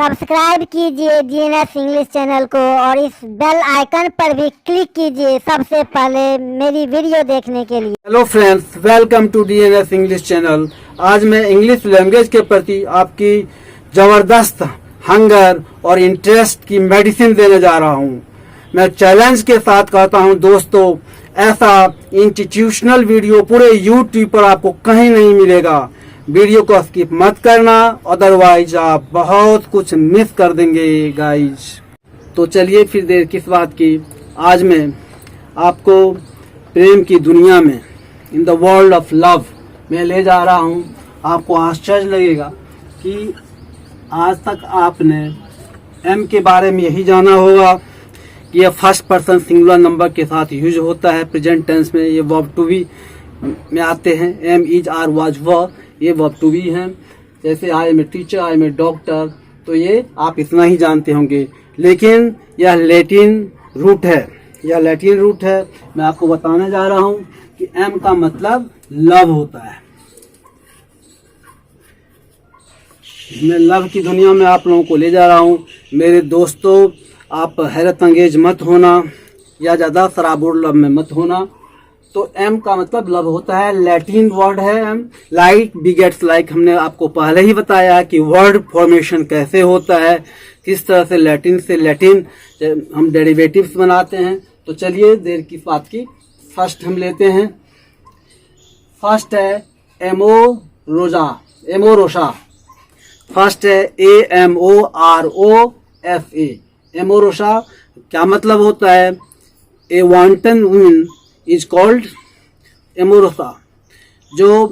Subscribe कीजिए GNS English channel को और इस बेल आइकन पर भी क्लिक कीजिए सबसे पहले मेरी वीडियो देखने के लिए। Hello friends, welcome to DNS English channel. आज मैं इंग्लिश लैंग्वेज के प्रति आपकी जबरदस्त हंगर और इंटरेस्ट की मेडिसिन देने जा रहा हूँ। मैं चैलेंज के साथ कहता हूँ दोस्तों, ऐसा इंस्टीट्यूशनल वीडियो पूरे यूट्यूब पर आपको कहीं नहीं मिलेगा। वीडियो को स्किप मत करना, अदरवाइज आप बहुत कुछ मिस कर देंगे गाइज। तो चलिए फिर देर किस बात की, आज मैं आपको प्रेम की दुनिया में, in the world of love में ले जा रहा हूँ। आपको आश्चर्य लगेगा कि आज तक आपने एम के बारे में यही जाना होगा कि यह फर्स्ट पर्सन सिंगुलर नंबर के साथ यूज होता है। प्रेजेंट टेंस में ये वर्ब टू बी में आते हैं। Am, is, are, was, were, ये वर्ब टू बी हैं। जैसे I am a teacher, I am a doctor, तो ये आप इतना ही जानते होंगे। लेकिन यह लैटिन रूट है, यह लैटिन रूट है। मैं आपको बताने जा रहा हूँ कि एम का मतलब लव होता है। मैं लव की दुनिया में आप लोगों को ले जा रहा हूँ। मेरे दोस्तों, आप हैरत अंगेज मत होना या ज़्यादा शराबुर लव में मत होना। तो एम का मतलब लव होता है, लैटिन वर्ड है एम। लाइक बिगेट्स लाइक, हमने आपको पहले ही बताया कि वर्ड फॉर्मेशन कैसे होता है, किस तरह से लैटिन से लैटिन हम डेरिवेटिव्स बनाते हैं। तो चलिए देर की बात की, फर्स्ट हम लेते हैं। फर्स्ट है एमोरोसा, एमोरोसा। फर्स्ट है AMOROSA, एमोरोसा। क्या मतलब होता है? ए वांटन वुमन इज कॉल्ड एमोरोसा। जो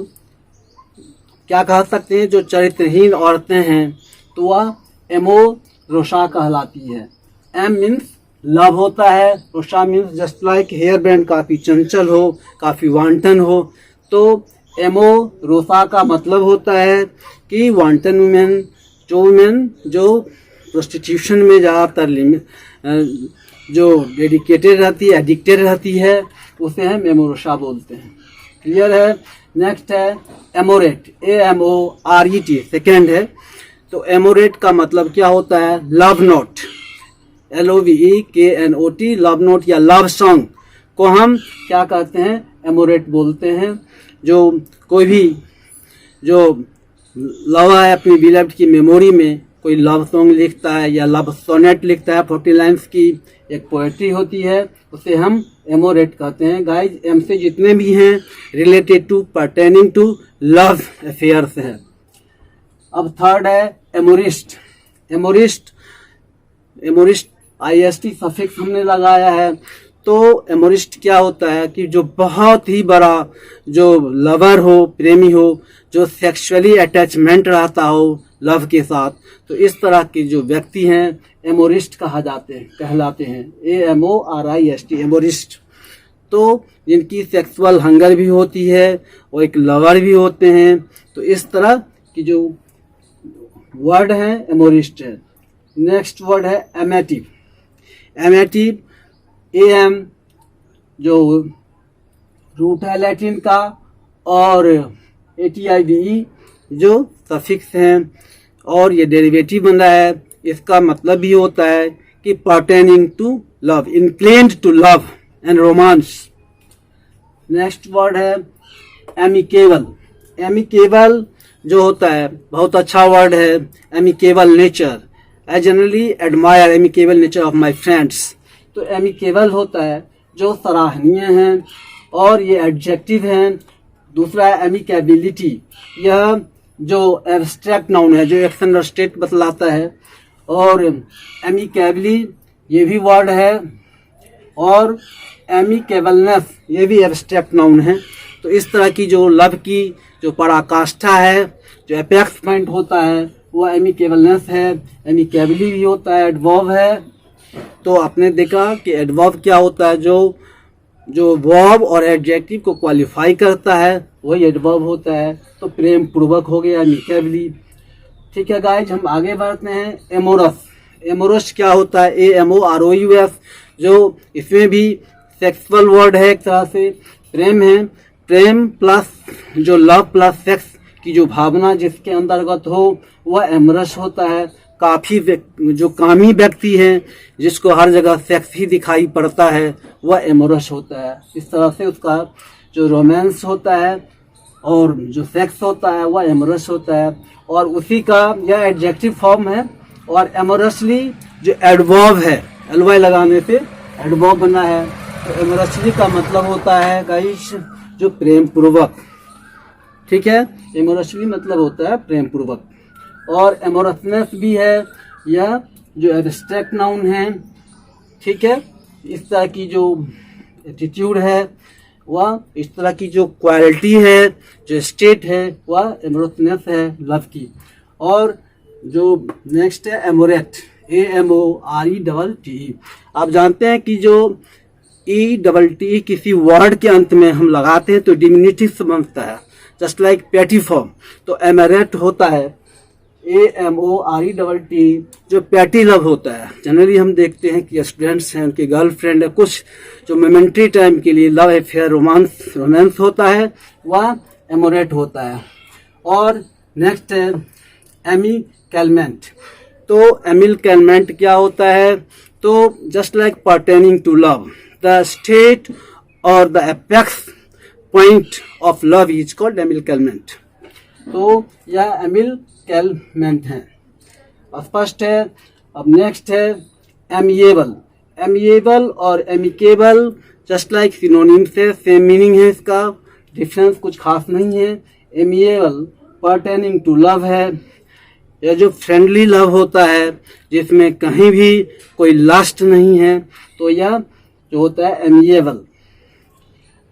क्या कह सकते हैं, जो चरित्रहीन औरतें हैं तो वह एमोरोसा कहलाती है। एम मीन्स लव होता है, rosa means just like hair band, काफ़ी चंचल हो, काफ़ी वांटन हो। तो एमोरोसा का मतलब होता है कि वांटन वुमेन, जो प्रोस्टिट्यूशन में ज़्यादातर जो डेडिकेटेड रहती है, एडिक्टेड रहती है, उसे हम एमोरोसा बोलते हैं। क्लियर है? नेक्स्ट है एमोरेट, AMORET, सेकेंड है। तो एमोरेट का मतलब क्या होता है? Love note, LOVEKNOT, love note या लव सॉन्ग को हम क्या कहते हैं? एमोरेट बोलते हैं। जो कोई भी जो लवर है अपनी बिलव्ड की मेमोरी में कोई लव सॉन्ग लिखता है या लव सोनेट लिखता है, 40 लाइन्स की एक पोएट्री होती है, उसे हम एमोरेट कहते हैं। गाइज, एम से जितने भी हैं related to, pertaining to love affairs है। अब थर्ड है एमोरिस्ट, एमोरिस्ट, एमोरिस्ट IST सफिक्स हमने लगाया है। तो एमोरिस्ट क्या होता है कि जो बहुत ही बड़ा जो लवर हो, प्रेमी हो, जो सेक्सुअली अटैचमेंट रहता हो लव के साथ, तो इस तरह के जो व्यक्ति हैं एमोरिस्ट कहलाते हैं। AMORIST, एमोरिस्ट। तो जिनकी सेक्सुअल हंगर भी होती है और एक लवर भी होते हैं। तो इस तरह की जो वर्ड है एमोरिस्ट है। नेक्स्ट वर्ड है एमेटिव, एमेटिव AM जो रूट है लैटिन का, और ATIVE जो सफिक्स हैं, और ये डेरिवेटिव बन रहा है। इसका मतलब भी होता है कि pertaining to love, inclined to love and romance. Next word है एमिकेबल, एमिकेबल जो होता है बहुत अच्छा वर्ड है। Amicable nature, I generally admire amicable nature of my friends. तो एमिकेबल होता है जो सराहनीय हैं, और ये एडजेक्टिव हैं। दूसरा है एमिकेबिलिटी, यह जो एब्स्ट्रैक्ट नाउन है, जो एक्शन और स्टेट बतलाता है। और एमिकेबली ये भी वर्ड है, और एमिकेबलनेस ये भी एब्स्ट्रैक्ट नाउन है। तो इस तरह की जो लव की जो पराकाष्ठा है, जो एपेक्स पॉइंट होता है, वो एमिकेबलनेस है। एमिकेबली भी होता है, एडवर्ब है। तो आपने देखा कि एडवर्ब क्या होता है? जो वर्ब और एडजेक्टिव को क्वालिफाई करता है वही एडवर्ब होता है। तो प्रेम पूर्वक हो गया एमिकेबली। ठीक है गाइज, हम आगे बढ़ते हैं। एमोरस, एमोरस क्या होता है? AMOROUS, जो इसमें भी सेक्सुअल वर्ड है, एक तरह से प्रेम है। प्रेम प्लस जो लव प्लस सेक्स की जो भावना जिसके अंतर्गत हो वह एमोरस होता है। काफी जो कामी व्यक्ति है, जिसको हर जगह सेक्स ही दिखाई पड़ता है, वह एमोरस होता है। इस तरह से उसका जो रोमांस होता है और जो सेक्स होता है वह एमोरस होता है, और उसी का यह एडजेक्टिव फॉर्म है। और एमोरसली जो एडवर्ब है, एलवाई लगाने से एडवर्ब बना है, तो एमोरसली का मतलब होता है गाइस जो प्रेम पूर्वक। ठीक है, एमोरसली मतलब होता है प्रेम पूर्वक। और एमोरसनेस भी है, यह जो एब्स्ट्रैक्ट नाउन है। ठीक है, इस तरह की जो एटीट्यूड है, वह इस तरह की जो क्वालिटी है, जो स्टेट है, वह एमोरसनेस है लव की। और जो नेक्स्ट है एमोरेट, AMORETT। आप जानते हैं कि जो ETT किसी वर्ड के अंत में हम लगाते हैं तो डिमिनिटिव से बनता है, जस्ट लाइक पैटी फॉर्म। तो एमोरेट होता है AMORETT, जो पैटी लव होता है। जनरली हम देखते हैं कि स्टूडेंट्स हैं, उनकी गर्लफ्रेंड है, कुछ जो मोमेंट्री टाइम के लिए लव अफेयर रोमांस होता है, वह एमोरेट होता है। और नेक्स्ट है एमिकैलमेंट। तो एमिकैलमेंट क्या होता है? तो just like pertaining to love, the state or the apex point of love is called amicalment. तो यह एमिकैलमेंट है, स्पष्ट है। अब नेक्स्ट है एमिएबल। एमिएबल और एमिकेबल जस्ट लाइक सिनोनिम से सेम मीनिंग है, इसका डिफरेंस कुछ खास नहीं है। एमिएबल पर्टेनिंग टू लव है, यह जो फ्रेंडली लव होता है, जिसमें कहीं भी कोई लास्ट नहीं है, तो यह जो होता है amiable.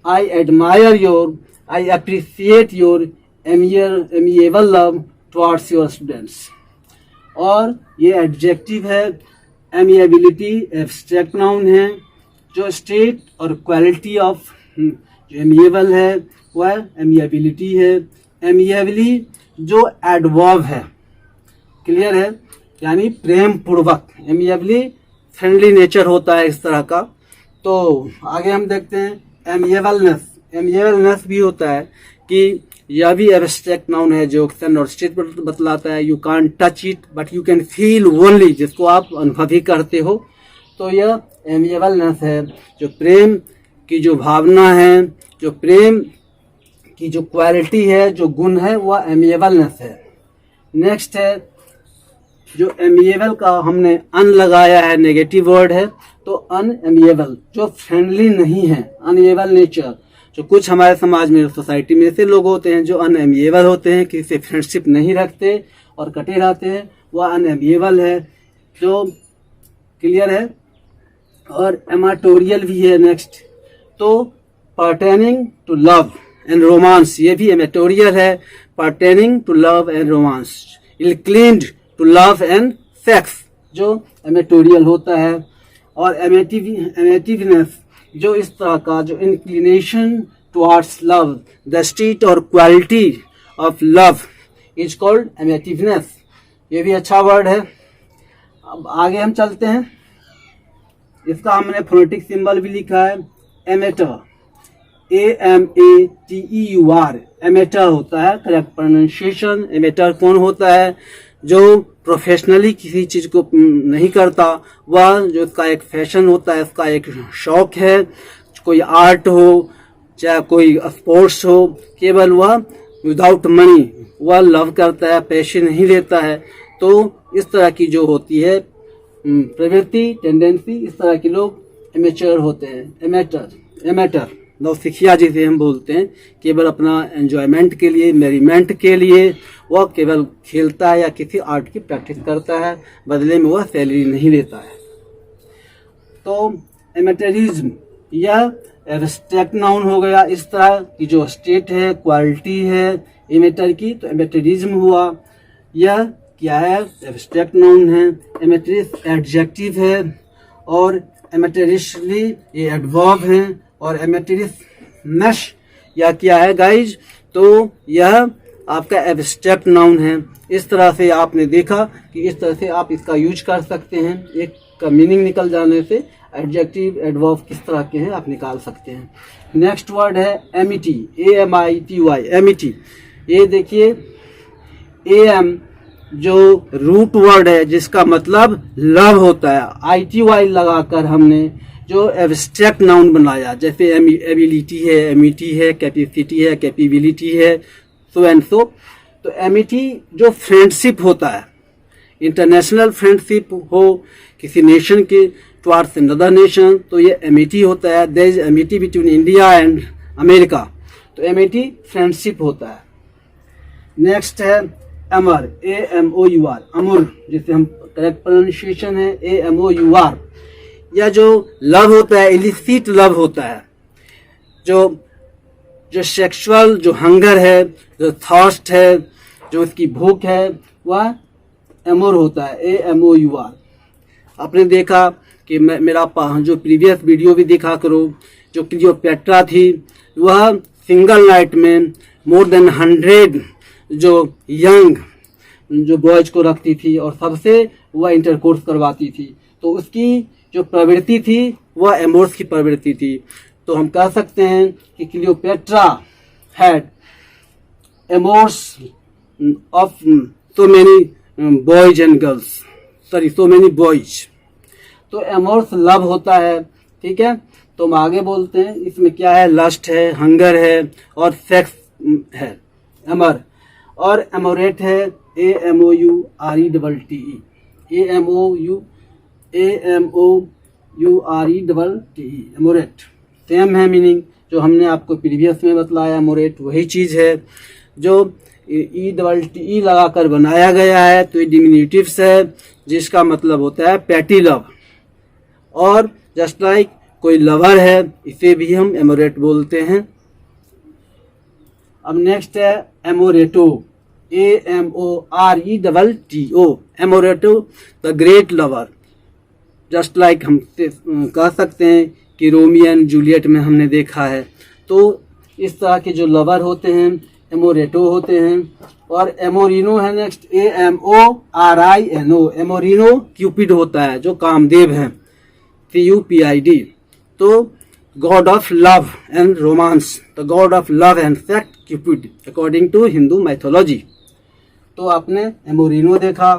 I admire your, I appreciate your amiable love towards your students. और ये एडजेक्टिव है। एमिएबिलिटी एब्स्ट्रैक्ट नाउन है, जो स्टेट और क्वालिटी ऑफ जो एमिएबल है वह एमिएबिलिटी है। एमिएबली जो एडवर्ब है, क्लियर है, यानी प्रेम पूर्वक। एमिएबली फ्रेंडली नेचर होता है इस तरह का। तो आगे हम देखते हैं एमिएबलनेस। एमिएबलनेस भी होता है कि यह भी एब्स्ट्रैक्ट नाउन है, जो एक्शन और स्टेट बतलाता है। You can't touch it but you can feel only, जिसको आप अनुभव ही करते हो। तो यह एमिएबलनेस है, जो प्रेम की जो भावना है, जो प्रेम की जो क्वालिटी है, जो गुण है, वह एमिएबलनेस है। नेक्स्ट है जो एमिएबल का हमने अन लगाया है, नेगेटिव वर्ड है, तो अनएमिएबल जो फ्रेंडली नहीं है, अनएबल नेचर। जो कुछ हमारे समाज में, सोसाइटी में ऐसे लोग होते हैं जो अनएमिएबल होते हैं, किसी से फ्रेंडशिप नहीं रखते और कटे रहते हैं, वह अनएमिएबल है। जो क्लियर है। और एमाटोरियल भी है नेक्स्ट। तो pertaining to love and romance, ये भी एमेटोरियल है। Pertaining to love and romance, inclined to love and sex, जो एमेटोरियल होता है। और एमेटिवनेस, जो इस तरह का जो inclination towards love, the state or quality of love is called amativeness. ये भी अच्छा वर्ड है। अब आगे हम चलते हैं। इसका हमने फोनेटिक सिंबल भी लिखा है, एमेटर, AMATEUR। एमेटर होता है, करेक्ट प्रोनाउंसिएशन। एमेटर कौन होता है? जो प्रोफेशनली किसी चीज को नहीं करता, वह जो इसका एक फैशन होता है, इसका एक शौक है, कोई आर्ट हो चाहे कोई स्पोर्ट्स हो, केवल वह विदाउट मनी वह लव करता है, पैसे नहीं लेता है। तो इस तरह की जो होती है प्रवृत्ति, टेंडेंसी, इस तरह के लोग एमेचर होते हैं। एमेटर नौसिखिया जिसे हम बोलते हैं, केवल अपना एंजॉयमेंट के लिए, मेरीमेंट के लिए वह केवल खेलता है या किसी आर्ट की प्रैक्टिस करता है, बदले में वह सैलरी नहीं लेता है। तो एमेटरिज्म यह एब्स्ट्रैक्ट नाउन हो गया। इस तरह की जो स्टेट है, क्वालिटी है एमेटर की, तो एमेटरिज्म हुआ। यह क्या है? एब्स्ट्रैक्ट नाउन है। एमेटरिस एडजेक्टिव है, और एमेटरिशली ये एडवर्ब है। और एमेटरिसनेस या क्या है गाइज? तो यह आपका एब्स्ट्रैक्ट नाउन है। इस तरह से आपने देखा कि इस तरह से आप इसका यूज कर सकते हैं। एक का मीनिंग निकल जाने से एडजेक्टिव एडवर्ब किस तरह के हैं आप निकाल सकते हैं। नेक्स्ट वर्ड है एमिटी, AMITY, एमिटी। ये देखिए AM जो रूट वर्ड है जिसका मतलब लव होता है, ITY लगाकर हमने जो एब्स्ट्रैक्ट नाउन बनाया, जैसे एबिलिटी है, एमिटी है, कैपेसिटी है, कैपेबिलिटी है, सो एंड सो। तो एमिटी जो फ्रेंडशिप होता है, इंटरनेशनल फ्रेंडशिप हो किसी नेशन के टुवार्ड्स अनदर नेशन, तो ये एमिटी होता है। There is amity between India and America, तो एमिटी फ्रेंडशिप होता है। नेक्स्ट है अमर, AMOUR, अमर, जिसे हम करेक्ट प्रोनाउंसिएशन है AMOUR। यह जो लव होता है इलिसिट लव होता है, जो सेक्सुअल जो हंगर है, जो थर्स्ट है, जो उसकी भूख है, वह एमोर होता है AMOUR। आपने देखा कि मेरा जो प्रीवियस वीडियो भी देखा करो, जो क्लियोपेट्रा थी वह सिंगल नाइट में मोर देन 100 जो यंग जो बॉयज को रखती थी और सबसे वह इंटरकोर्स करवाती थी, तो उसकी जो प्रवृत्ति थी वह एमोर्स की प्रवृत्ति थी। तो हम कह सकते हैं कि Cleopatra had amours of so many boys and girls, so many boys. तो एमोर्स लव होता है, ठीक है। तो हम आगे बोलते हैं, इसमें क्या है, लस्ट है, हंगर है और सेक्स है, अमर। और एमोरेट है AMOURETTE, AMOURETTE, एमोरेट। सेम है मीनिंग जो हमने आपको प्रीवियस में बतलाया, एमोरेट वही चीज है जो ETTE लगाकर बनाया गया है। तो ये डिमिन्यूटिव्स है जिसका मतलब होता है पैटी लव। और जस्ट लाइक कोई लवर है, इसे भी हम एमोरेट बोलते हैं। अब नेक्स्ट है amoretto, AMORETTO, amoretto the great lover. Just like हम कह सकते हैं कि रोमियो एंड जूलियट में हमने देखा है। तो इस तरह के जो लवर होते हैं एमोरेटो होते हैं। और एमोरिनो है नेक्स्ट, AMORINO, एमोरिनो क्यूपिड होता है जो कामदेव है, CUPID। तो god of love and romance, the god of love and sex cupid according to Hindu mythology. तो आपने एमोरिनो देखा।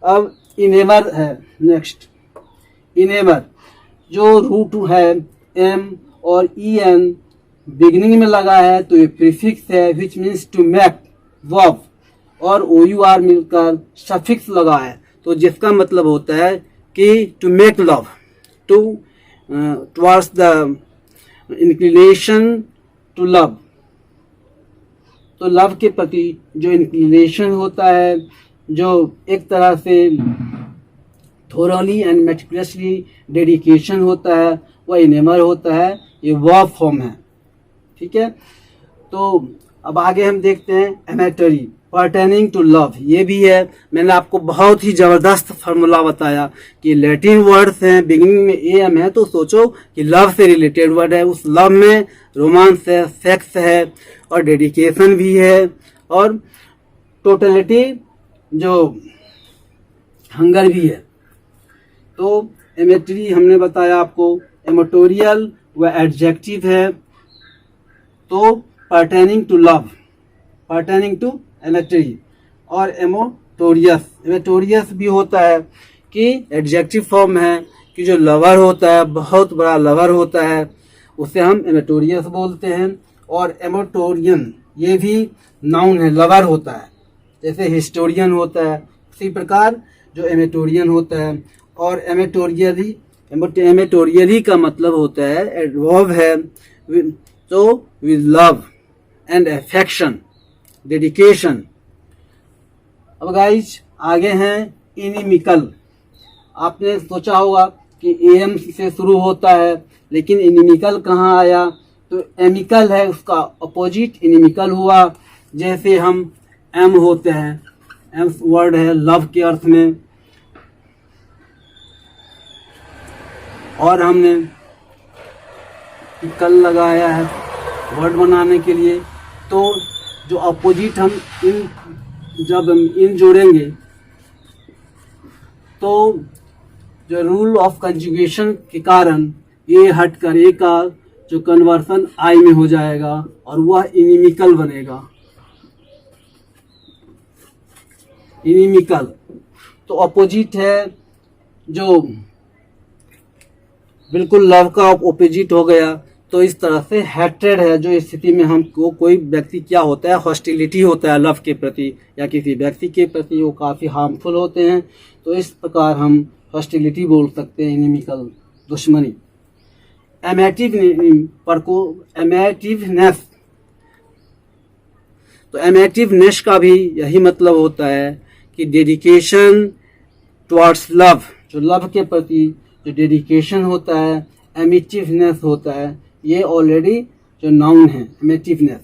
अब इनेवर है नेक्स्ट, इनेवर जो रूट है M और EN बिगिनिंग में लगा है, तो ये प्रीफिक्स है which means to make verb, और OUR मिलकर सफिक्स लगा है, तो जिसका मतलब होता है कि to make love, to towards the inclination to love. तो लव के प्रति जो इंक्लिनेशन होता है, जो एक तरह से थोरली एंड मेटिकुलसली डेडिकेशन होता है, वह इनेमर होता है। ये वर्ब फॉर्म है, ठीक है। तो अब आगे हम देखते हैं एमेटरी, पर्टेनिंग टू लव। ये भी है, मैंने आपको बहुत ही जबरदस्त फार्मूला बताया कि लैटिन वर्ड्स हैं, बिगिनिंग में AM है, तो सोचो कि लव से रिलेटेड वर्ड है। उस लव में रोमांस है, सेक्स है और डेडिकेशन भी है और टोटलिटी जो हंगर भी है। तो एमेटरी हमने बताया आपको, एमेटोरियल व एडजेक्टिव है। तो pertaining to love, pertaining to amatory. और एमोटोरियस, एमेटोरियस भी होता है कि एडजेक्टिव फॉर्म है कि जो लवर होता है, बहुत बड़ा लवर होता है, उसे हम एमेटोरियस बोलते हैं। और एमोटोरियन ये भी नाउन है, लवर होता है, जैसे हिस्टोरियन होता है, उसी प्रकार जो एमेटोरियन होता है। और एमेटोरियली का मतलब होता है एडवर्ब है, तो with love and affection, dedication. अब गाइज आगे हैं इनिमिकल। आपने सोचा होगा कि AM से शुरू होता है, लेकिन इनिमिकल कहाँ आया? तो एमिकल है, उसका अपोजिट इनिमिकल हुआ। जैसे हम M होते हैं, M वर्ड है लव के अर्थ में, और हमने कल लगाया है वर्ड बनाने के लिए। तो जो अपोजिट हम जब हम इन जोड़ेंगे तो जो रूल ऑफ कंजुगेशन के कारण ये हटकर ए का जो कन्वर्सन आई में हो जाएगा और वह इनिमिकल बनेगा। इनिमिकल, तो अपोजिट है, जो बिल्कुल लव का अपोजिट हो गया। तो इस तरह से हैट्रेड है, जो स्थिति में हमको कोई व्यक्ति क्या होता है, हॉस्टिलिटी होता है लव के प्रति या किसी व्यक्ति के प्रति, वो काफ़ी हार्मफुल होते हैं। तो इस प्रकार हम हॉस्टिलिटी बोल सकते हैं, इनिमिकल, दुश्मनी। एमेटिवनेस, तो एमेटिवनेस का भी यही मतलब होता है कि डेडिकेशन टुवर्ड्स लव, जो लव के प्रति जो डेडिकेशन होता है, एमिटिवनेस होता है, ये ऑलरेडी जो नाउन है एमेटिवनेस।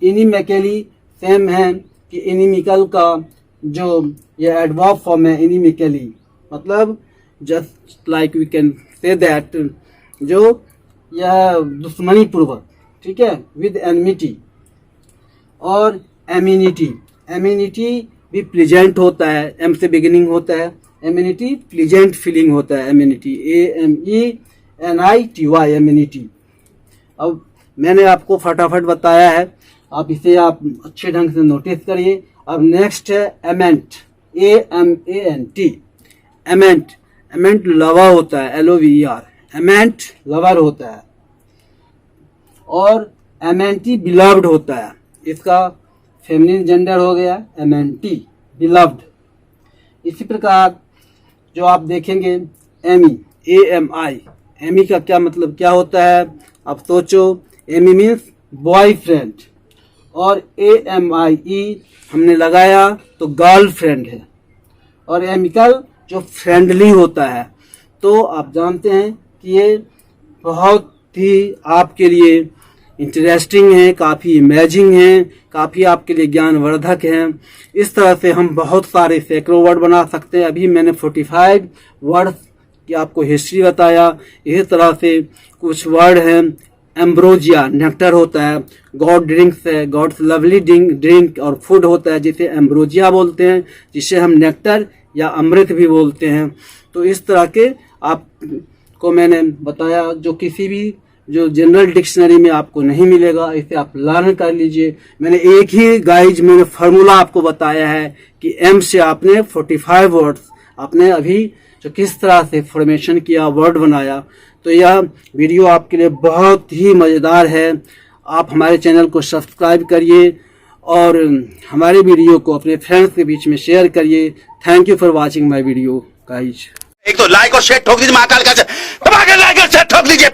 इनिमिकली सेम है कि इनिमिकल का जो ये एडवर्ब फॉर्म है इनिमिकली, मतलब just like we can say that, जो यह दुश्मनी पूर्वक, ठीक है, विद एनमिटी। और एमिनिटी, एमिनिटी भी प्लीजेंट होता है, एम से बिगिनिंग होता है, एमिनिटी प्लीजेंट फीलिंग होता है, एमिनिटी, AMENITY, एमिनिटी। अब मैंने आपको फटाफट बताया है, आप इसे आप अच्छे ढंग से नोटिस करिए। अब नेक्स्ट है एमेंट, AMANT, एमेंट, एमेंट लवर होता है, LOVER, एमेंट लवर होता है। और एमेंटी बिलव्ड होता है, इसका फेमिनिन जेंडर हो गया एमेंटी, बिलव्ड। इसी प्रकार जो आप देखेंगे एमी, AMI, एमी का क्या मतलब क्या होता है, आप सोचो। एमी मीन्स बॉयफ्रेंड, और AMIE हमने लगाया तो गर्लफ्रेंड है। और एमिकल जो फ्रेंडली होता है। तो आप जानते हैं कि ये बहुत ही आपके लिए इंटरेस्टिंग है, काफ़ी इमेजिंग है, काफ़ी आपके लिए ज्ञानवर्धक है। इस तरह से हम बहुत सारे सैकड़ों वर्ड बना सकते हैं। अभी मैंने 45 वर्ड्स की आपको हिस्ट्री बताया। इसी तरह से कुछ वर्ड हैं, एम्ब्रोजिया नेक्टर होता है, गॉड ड्रिंक्स है, गॉड्स लवली ड्रिंक, और फूड होता है जिसे एम्ब्रोजिया बोलते हैं, जिसे हम नेक्टर या अमृत भी बोलते हैं। तो इस तरह के आपको मैंने बताया, जो किसी भी जो जनरल डिक्शनरी में आपको नहीं मिलेगा, इसे आप लर्न कर लीजिए। मैंने एक ही मैंने फार्मूला आपको बताया है कि एम से आपने 45 वर्ड्स आपने अभी जो किस तरह से फॉर्मेशन किया, वर्ड बनाया। तो यह वीडियो आपके लिए बहुत ही मज़ेदार है। आप हमारे चैनल को सब्सक्राइब करिए और हमारे वीडियो को अपने फ्रेंड्स के बीच में शेयर करिए। Thank you for watching my video guys. एक तो लाइक और शेयर ठोक दीजिए, महाकाल का दबा के लाइक और शेयर ठोक दीजिए।